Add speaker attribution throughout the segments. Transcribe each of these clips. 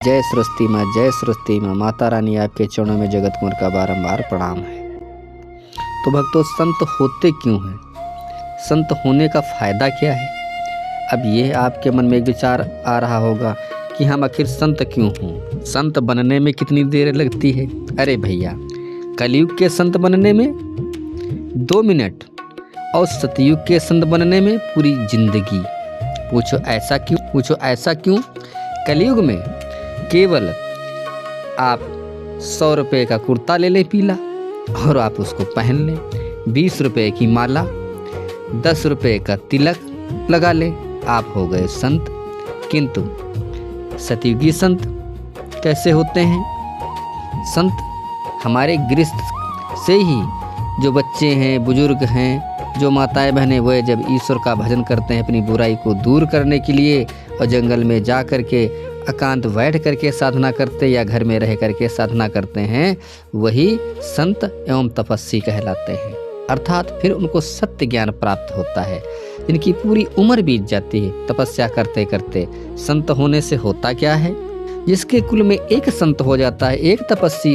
Speaker 1: जय सरस्वती माँ माता रानी, आपके चरणों में जगत कुंवर का बारंबार प्रणाम है। तो भक्तों, संत होते क्यों हैं? संत होने का फायदा क्या है? अब ये आपके मन में एक विचार आ रहा होगा कि हम आखिर संत क्यों हों? संत बनने में कितनी देर लगती है? अरे भैया, कलयुग के संत बनने में 2 मिनट और सतयुग के संत बनने में पूरी जिंदगी। पूछो ऐसा क्यों? कलयुग में केवल आप 100 रुपये का कुर्ता ले लें पीला और आप उसको पहन लें, 20 रुपये की माला, 10 रुपये का तिलक लगा लें, आप हो गए संत। किंतु सतयुगी संत कैसे होते हैं? संत हमारे गृहस्थ से ही जो बच्चे हैं, बुजुर्ग हैं, जो माताएं बहनें, वह जब ईश्वर का भजन करते हैं अपनी बुराई को दूर करने के लिए और जंगल में जा कर के एकांत बैठ करके साधना करते या घर में रह करके साधना करते हैं, वही संत एवं तपस्वी कहलाते हैं। अर्थात फिर उनको सत्य ज्ञान प्राप्त होता है, जिनकी पूरी उम्र बीत जाती है तपस्या करते करते। संत होने से होता क्या है? जिसके कुल में एक संत हो जाता है, एक तपस्वी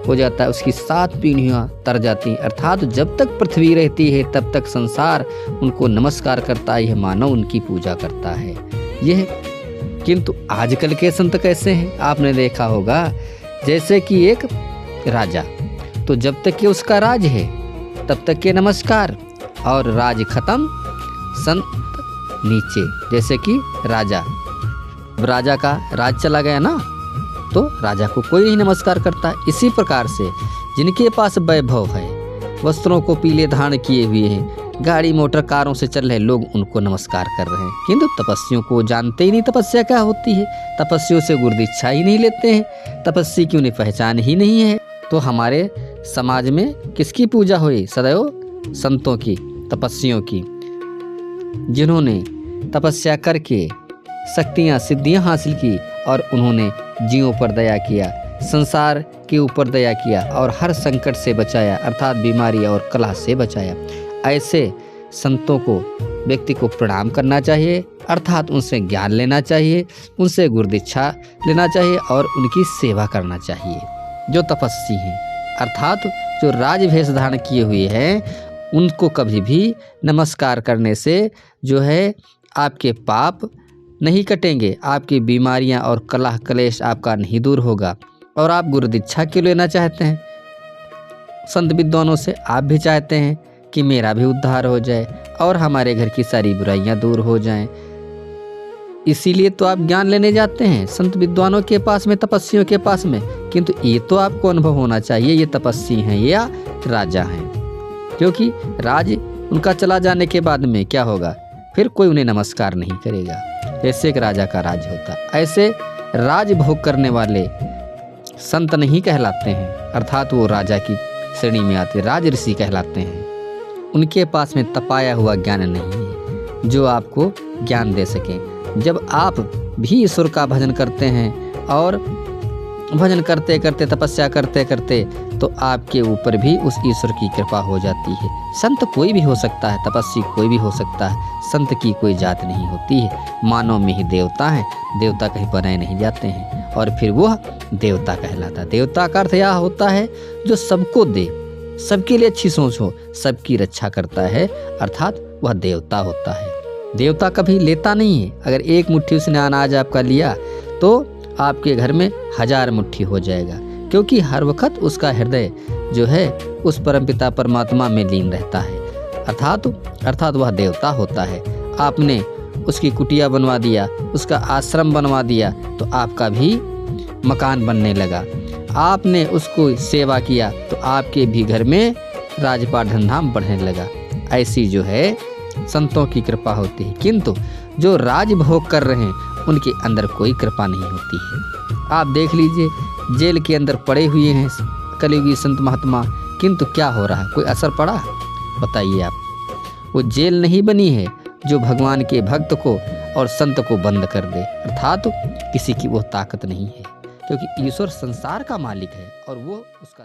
Speaker 1: हो जाता है, उसकी 7 पीढ़ियां तर जाती हैं। अर्थात जब तक पृथ्वी रहती है तब तक संसार उनको नमस्कार करता है, यह मानव उनकी पूजा करता है। यह किंतु आजकल के संत कैसे हैं? आपने देखा होगा जैसे कि एक राजा, तो जब तक कि उसका राज है तब तक के नमस्कार, और राज खत्म संत नीचे। जैसे कि राजा का राज चला गया ना, तो राजा को कोई नहीं नमस्कार करता। इसी प्रकार से जिनके पास वैभव है, वस्त्रों को पीले धारण किए हुए हैं, गाड़ी मोटर कारों से चल रहे लोग उनको नमस्कार कर रहे हैं, किंतु तपस्वियों को जानते ही नहीं तपस्या क्या होती है। तपस्वियों से गुरुदीक्षा ही नहीं लेते हैं, तपस्वी की उन्हें पहचान ही नहीं है। तो हमारे समाज में किसकी पूजा हुई? सदैव संतों की, तपस्वियों की, जिन्होंने तपस्या करके शक्तियाँ सिद्धियाँ हासिल की और उन्होंने जीवों पर दया किया, संसार के ऊपर दया किया और हर संकट से बचाया, अर्थात बीमारी और कलह से बचाया। ऐसे संतों को व्यक्ति को प्रणाम करना चाहिए, अर्थात उनसे ज्ञान लेना चाहिए, उनसे गुरुदीक्षा लेना चाहिए और उनकी सेवा करना चाहिए। जो तपस्वी हैं, अर्थात जो राजवेश धारण किए हुए हैं, उनको कभी भी नमस्कार करने से जो है आपके पाप नहीं कटेंगे, आपकी बीमारियां और कलह कलेश आपका नहीं दूर होगा। और आप गुरुदीक्षा क्यों लेना चाहते हैं? संत विद्वानों से आप भी चाहते हैं कि मेरा भी उद्धार हो जाए और हमारे घर की सारी बुराइयां दूर हो जाएं। इसीलिए तो आप ज्ञान लेने जाते हैं संत विद्वानों के पास में, तपस्वियों के पास में। किंतु ये तो आपको अनुभव होना चाहिए ये तपस्वी हैं या राजा हैं, क्योंकि राज उनका चला जाने के बाद में क्या होगा? फिर कोई उन्हें नमस्कार नहीं करेगा। जैसे एक राजा का राज होता, ऐसे राज भोग करने वाले संत नहीं कहलाते हैं, अर्थात वो राजा की श्रेणी में आते, राज ऋषि कहलाते हैं। उनके पास में तपाया हुआ ज्ञान नहीं है जो आपको ज्ञान दे सके। जब आप भी ईश्वर का भजन करते हैं और भजन करते करते, तपस्या करते करते, तो आपके ऊपर भी उस ईश्वर की कृपा हो जाती है। संत कोई भी हो सकता है, तपस्वी कोई भी हो सकता है, संत की कोई जात नहीं होती है। मानव में ही देवता हैं, देवता कहीं बनाए नहीं जाते हैं और फिर वह देवता कहलाता है। देवता का अर्थ यह होता है जो सबको दे, सबके लिए अच्छी सोच हो, सबकी रक्षा करता है, अर्थात वह देवता होता है। देवता कभी लेता नहीं है। अगर एक मुट्ठी उसने अनाज आपका लिया तो आपके घर में 1000 मुट्ठी हो जाएगा, क्योंकि हर वक्त उसका हृदय जो है उस परमपिता परमात्मा में लीन रहता है, अर्थात वह देवता होता है। आपने उसकी कुटिया बनवा दिया, उसका आश्रम बनवा दिया, तो आपका भी मकान बनने लगा। आपने उसको सेवा किया तो आपके भी घर में राजपाट धनधाम बढ़ने लगा। ऐसी जो है संतों की कृपा होती है। किंतु जो राज भोग कर रहे हैं उनके अंदर कोई कृपा नहीं होती है। आप देख लीजिए, जेल के अंदर पड़े हुए हैं कलयुगी संत महात्मा, किंतु क्या हो रहा है? कोई असर पड़ा? बताइए आप। वो जेल नहीं बनी है जो भगवान के भक्त को और संत को बंद कर दे, अर्थात किसी की वो ताकत नहीं है, क्योंकि ईश्वर संसार का मालिक है और वो उसका